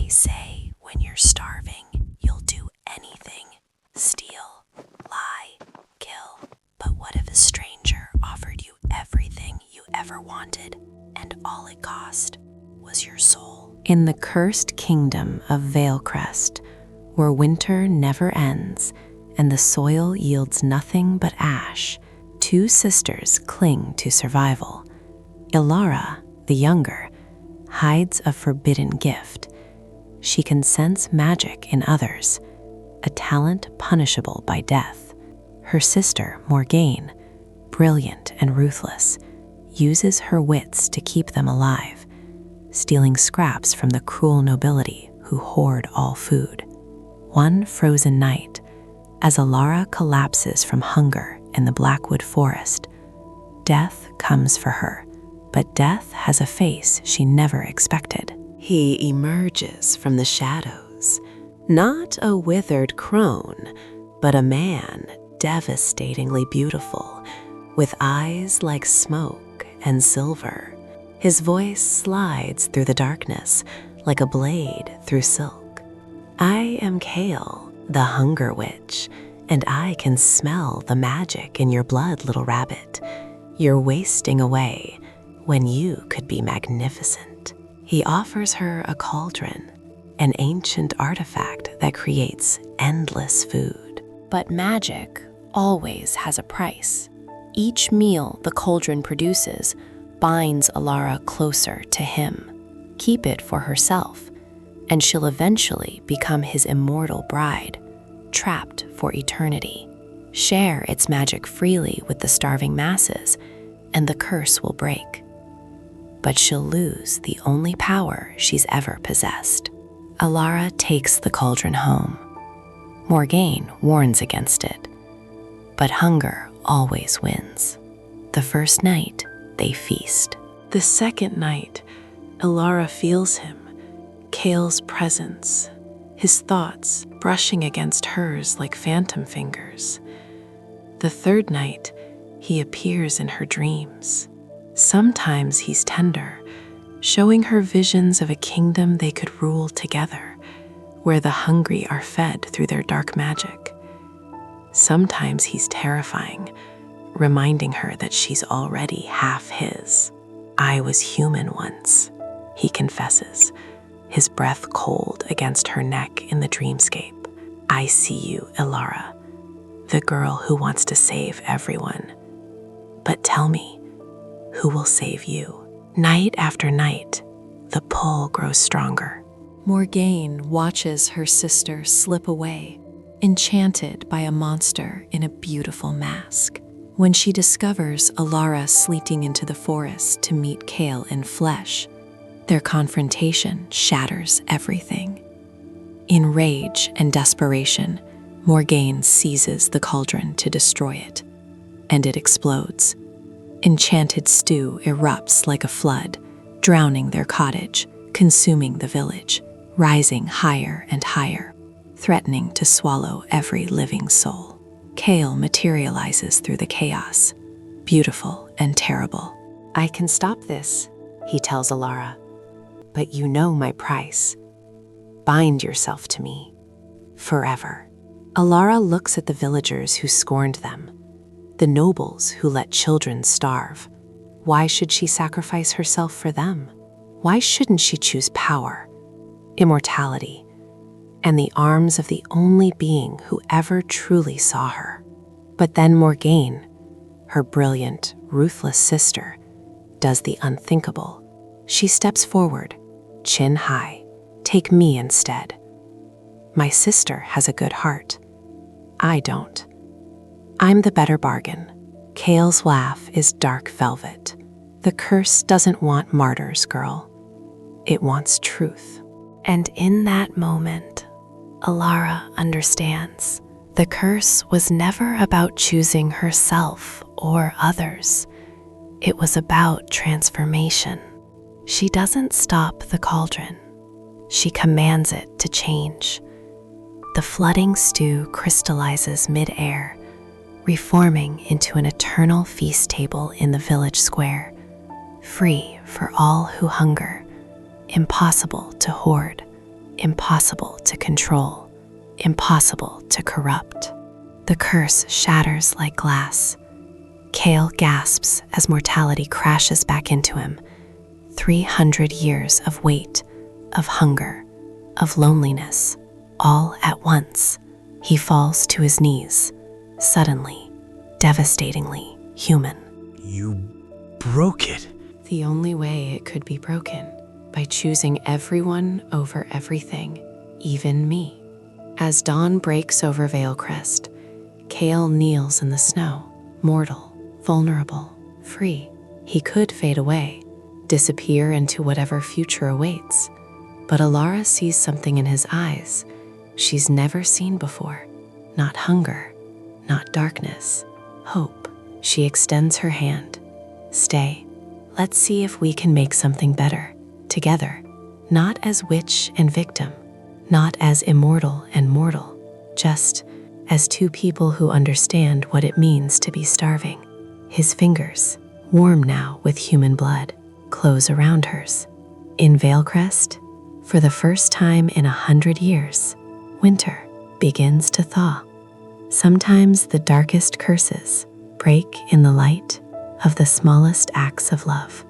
They say when you're starving, you'll do anything. Steal, lie, kill. But what if a stranger offered you everything you ever wanted, and all it cost was your soul? In the cursed kingdom of Veilcrest, where winter never ends and the soil yields nothing but ash, two sisters cling to survival. Elara, the younger, hides a forbidden gift. She can sense magic in others, a talent punishable by death. Her sister, Morgaine, brilliant and ruthless, uses her wits to keep them alive, stealing scraps from the cruel nobility who hoard all food. One frozen night, as Elara collapses from hunger in the Blackwood forest, death comes for her, but death has a face she never expected. He emerges from the shadows, not a withered crone, but a man devastatingly beautiful, with eyes like smoke and silver. His voice slides through the darkness like a blade through silk. I am Kale, the Hunger Witch, and I can smell the magic in your blood, little rabbit. You're wasting away when you could be magnificent. He offers her a cauldron, an ancient artifact that creates endless food. But magic always has a price. Each meal the cauldron produces binds Elara closer to him. Keep it for herself, and she'll eventually become his immortal bride, trapped for eternity. Share its magic freely with the starving masses, and the curse will break. But she'll lose the only power she's ever possessed. Elara takes the cauldron home. Morgaine warns against it, but hunger always wins. The first night, they feast. The second night, Elara feels him, Kale's presence, his thoughts brushing against hers like phantom fingers. The third night, he appears in her dreams. Sometimes he's tender, showing her visions of a kingdom they could rule together, where the hungry are fed through their dark magic. Sometimes he's terrifying, reminding her that she's already half his. I was human once, he confesses, his breath cold against her neck in the dreamscape. I see you, Elara, the girl who wants to save everyone. But tell me, who will save you? Night after night, the pull grows stronger. Morgaine watches her sister slip away, enchanted by a monster in a beautiful mask. When she discovers Elara sleeting into the forest to meet Kale in flesh, their confrontation shatters everything. In rage and desperation, Morgaine seizes the cauldron to destroy it, and it explodes. Enchanted stew erupts like a flood, drowning their cottage, consuming the village, rising higher and higher, threatening to swallow every living soul. Kale materializes through the chaos, beautiful and terrible. I can stop this, he tells Elara, but you know my price. Bind yourself to me, forever. Elara looks at the villagers who scorned them, the nobles who let children starve. Why should she sacrifice herself for them? Why shouldn't she choose power, immortality, and the arms of the only being who ever truly saw her? But then Morgaine, her brilliant, ruthless sister, does the unthinkable. She steps forward, chin high. Take me instead. My sister has a good heart. I don't. I'm the better bargain. Kale's laugh is dark velvet. The curse doesn't want martyrs, girl. It wants truth. And in that moment, Elara understands. The curse was never about choosing herself or others. It was about transformation. She doesn't stop the cauldron. She commands it to change. The flooding stew crystallizes mid-air, reforming into an eternal feast table in the village square, free for all who hunger, impossible to hoard. impossible to control, impossible to corrupt. The curse shatters like glass. Kale gasps as mortality crashes back into him. 300 years of weight, of hunger, of loneliness, all at once. He falls to his knees, suddenly, devastatingly human. You broke it. The only way it could be broken, by choosing everyone over everything, even me. As dawn breaks over Veilcrest, Kale kneels in the snow, mortal, vulnerable, free. He could fade away, disappear into whatever future awaits. But Elara sees something in his eyes she's never seen before. Not hunger, not darkness, hope. She extends her hand. Stay. Let's see if we can make something better, together. Not as witch and victim, not as immortal and mortal, just as two people who understand what it means to be starving. His fingers, warm now with human blood, close around hers. In Veilcrest, for the first time in 100 years, winter begins to thaw. Sometimes the darkest curses break in the light of the smallest acts of love.